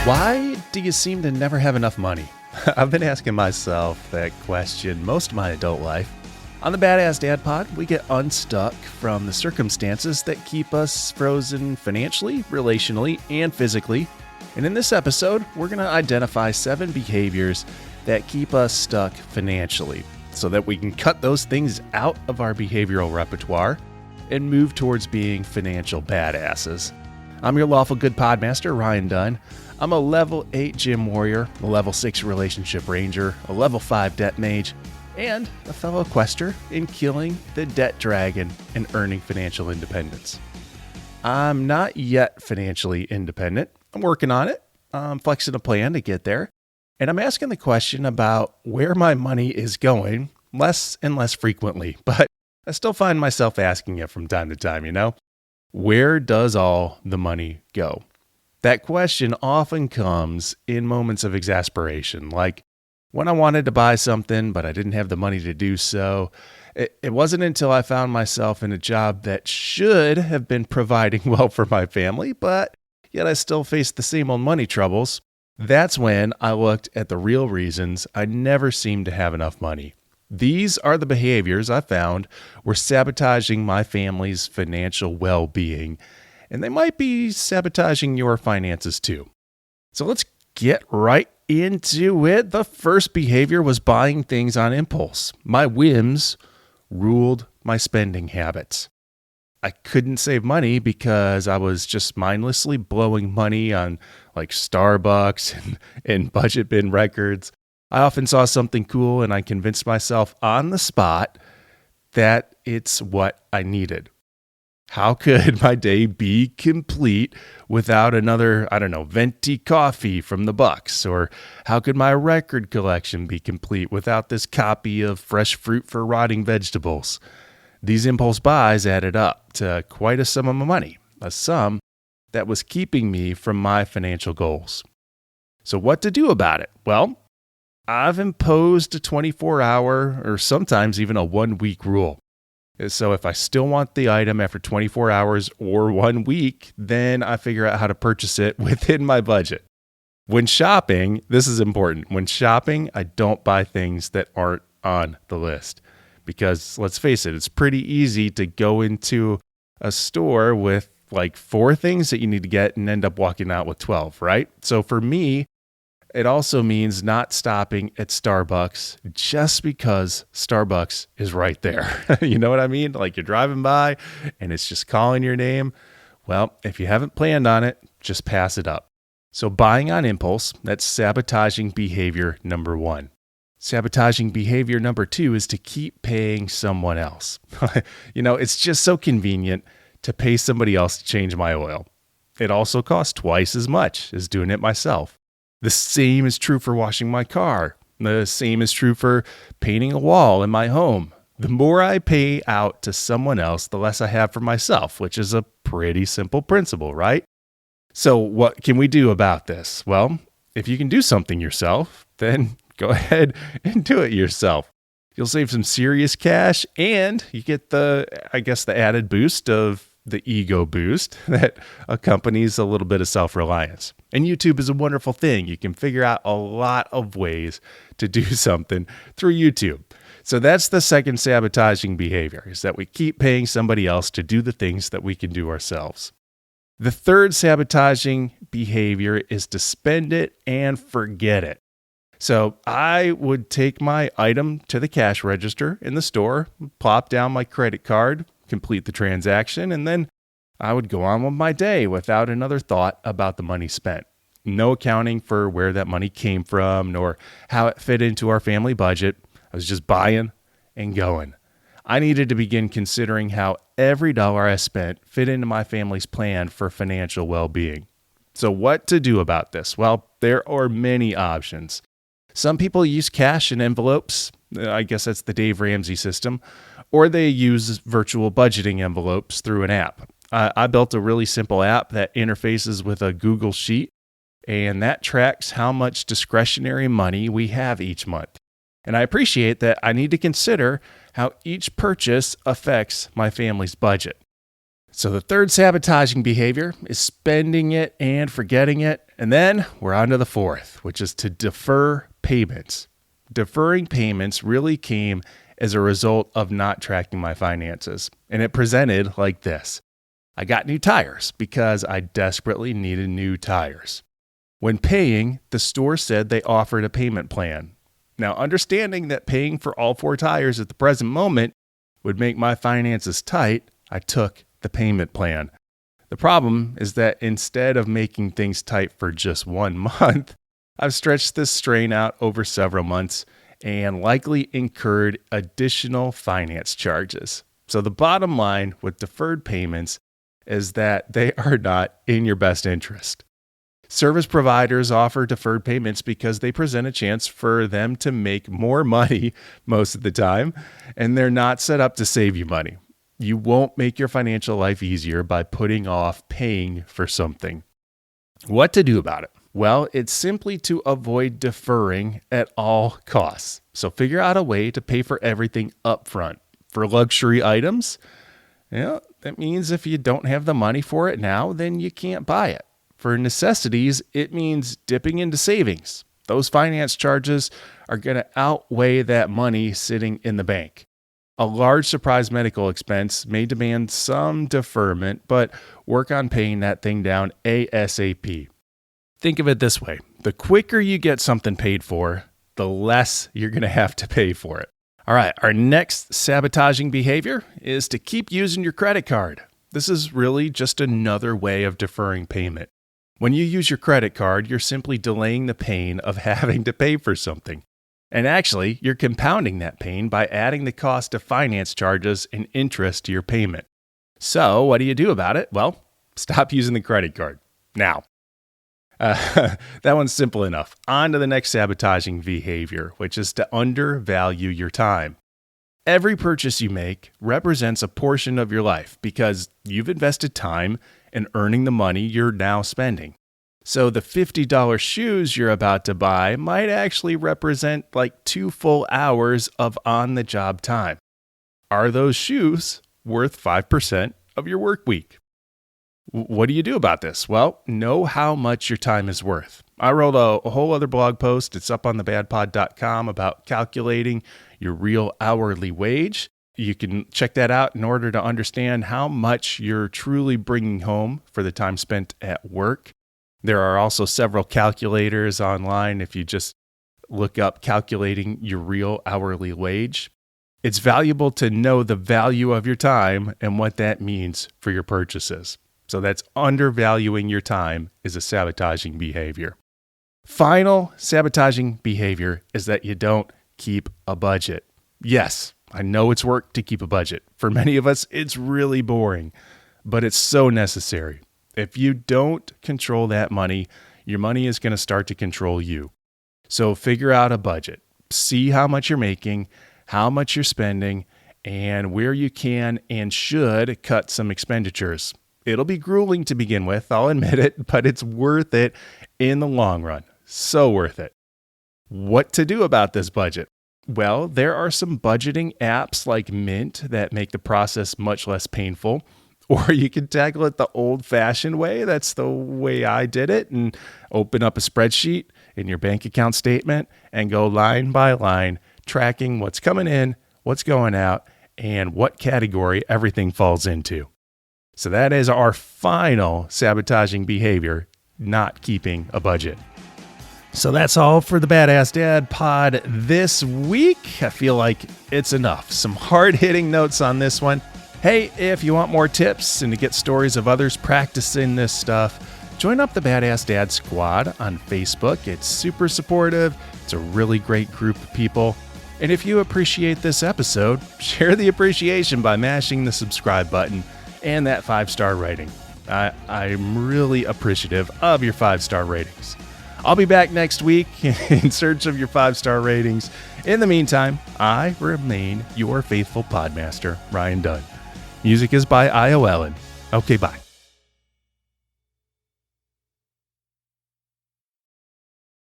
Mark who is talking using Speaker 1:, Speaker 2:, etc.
Speaker 1: Why do you seem to never have enough money? I've been asking myself that question most of my adult life. On the Badass Dad Pod, we get unstuck from the circumstances that keep us frozen financially, relationally, and physically. And in this episode, we're going to identify 7 behaviors that keep us stuck financially so that we can cut those things out of our behavioral repertoire and move towards being financial badasses. I'm your lawful good podmaster, Ryan Dunn. I'm a level 8 gym warrior, a level 6 relationship ranger, a level 5 debt mage, and a fellow quester in killing the debt dragon and earning financial independence. I'm not yet financially independent. I'm working on it. I'm flexing a plan to get there. And I'm asking the question about where my money is going less and less frequently, but I still find myself asking it from time to time, Where does all the money go? That question often comes in moments of exasperation, like when I wanted to buy something, but I didn't have the money to do so. It wasn't until I found myself in a job that should have been providing well for my family, but yet I still faced the same old money troubles. That's when I looked at the real reasons I never seemed to have enough money. These are the behaviors I found were sabotaging my family's financial well-being, and they might be sabotaging your finances too. So let's get right into it. The first behavior was buying things on impulse. My whims ruled my spending habits. I couldn't save money because I was just mindlessly blowing money on like Starbucks and budget bin records. I often saw something cool and I convinced myself on the spot that it's what I needed. How could my day be complete without another, venti coffee from the Bucks? Or how could my record collection be complete without this copy of Fresh Fruit for Rotting Vegetables? These impulse buys added up to quite a sum of money, a sum that was keeping me from my financial goals. So what to do about it? Well, I've imposed a 24-hour or sometimes even a 1-week rule. So if I still want the item after 24 hours or 1 week, then I figure out how to purchase it within my budget. When shopping, this is important. When shopping, I don't buy things that aren't on the list. Because let's face it, it's pretty easy to go into a store with like 4 things that you need to get and end up walking out with 12, right? So for me, it also means not stopping at Starbucks just because Starbucks is right there. You know what I mean? Like you're driving by and it's just calling your name. Well, if you haven't planned on it, just pass it up. So buying on impulse, that's sabotaging behavior number 1. Sabotaging behavior number 2 is to keep paying someone else. It's just so convenient to pay somebody else to change my oil. It also costs twice as much as doing it myself. The same is true for washing my car. The same is true for painting a wall in my home. The more I pay out to someone else, the less I have for myself, which is a pretty simple principle, right? So what can we do about this? Well, if you can do something yourself, then go ahead and do it yourself. You'll save some serious cash and you get the added boost of the ego boost that accompanies a little bit of self-reliance. And YouTube is a wonderful thing. You can figure out a lot of ways to do something through YouTube. So that's the second sabotaging behavior, is that we keep paying somebody else to do the things that we can do ourselves. The third sabotaging behavior is to spend it and forget it. So I would take my item to the cash register in the store, plop down my credit card, complete the transaction, and then I would go on with my day without another thought about the money spent. No accounting for where that money came from, nor how it fit into our family budget. I was just buying and going. I needed to begin considering how every dollar I spent fit into my family's plan for financial well-being. So what to do about this? Well, there are many options. Some people use cash in envelopes. I guess that's the Dave Ramsey system. Or they use virtual budgeting envelopes through an app. I built a really simple app that interfaces with a Google Sheet, and that tracks how much discretionary money we have each month. And I appreciate that I need to consider how each purchase affects my family's budget. So the third sabotaging behavior is spending it and forgetting it. And then we're on to the fourth, which is to defer payments. Deferring payments really came as a result of not tracking my finances. And it presented like this. I got new tires because I desperately needed new tires. When paying, the store said they offered a payment plan. Now, understanding that paying for all 4 tires at the present moment would make my finances tight, I took the payment plan. The problem is that instead of making things tight for just 1 month, I've stretched this strain out over several months and likely incurred additional finance charges. So the bottom line with deferred payments is that they are not in your best interest. Service providers offer deferred payments because they present a chance for them to make more money most of the time, and they're not set up to save you money. You won't make your financial life easier by putting off paying for something. What to do about it? Well, it's simply to avoid deferring at all costs. So figure out a way to pay for everything up front. For luxury items, that means if you don't have the money for it now, then you can't buy it. For necessities, it means dipping into savings. Those finance charges are going to outweigh that money sitting in the bank. A large surprise medical expense may demand some deferment, but work on paying that thing down ASAP. Think of it this way. The quicker you get something paid for, the less you're going to have to pay for it. All right, our next sabotaging behavior is to keep using your credit card. This is really just another way of deferring payment. When you use your credit card, you're simply delaying the pain of having to pay for something. And actually, you're compounding that pain by adding the cost of finance charges and interest to your payment. So what do you do about it? Well, stop using the credit card now. That one's simple enough. On to the next sabotaging behavior, which is to undervalue your time. Every purchase you make represents a portion of your life because you've invested time in earning the money you're now spending. So the $50 shoes you're about to buy might actually represent like 2 full hours of on-the-job time. Are those shoes worth 5% of your work week? What do you do about this? Well, know how much your time is worth. I wrote a whole other blog post. It's up on thebadpod.com about calculating your real hourly wage. You can check that out in order to understand how much you're truly bringing home for the time spent at work. There are also several calculators online if you just look up calculating your real hourly wage. It's valuable to know the value of your time and what that means for your purchases. So that's undervaluing your time is a sabotaging behavior. Final sabotaging behavior is that you don't keep a budget. Yes, I know it's work to keep a budget. For many of us, it's really boring, but it's so necessary. If you don't control that money, your money is going to start to control you. So figure out a budget. See how much you're making, how much you're spending, and where you can and should cut some expenditures. It'll be grueling to begin with, I'll admit it, but it's worth it in the long run. So worth it. What to do about this budget? Well, there are some budgeting apps like Mint that make the process much less painful. Or you can tackle it the old-fashioned way. That's the way I did it. And open up a spreadsheet in your bank account statement and go line by line, tracking what's coming in, what's going out, and what category everything falls into. So that is our final sabotaging behavior, not keeping a budget. So that's all for the Badass Dad Pod this week. I feel like it's enough. Some hard-hitting notes on this one. Hey, if you want more tips and to get stories of others practicing this stuff, join up the Badass Dad Squad on Facebook. It's super supportive. It's a really great group of people. And if you appreciate this episode, share the appreciation by mashing the subscribe button and that 5-star rating. I'm really appreciative of your 5-star ratings. I'll be back next week in search of your 5-star ratings. In the meantime, I remain your faithful podmaster, Ryan Dunn. Music is by I.O. Ellen. Okay, bye.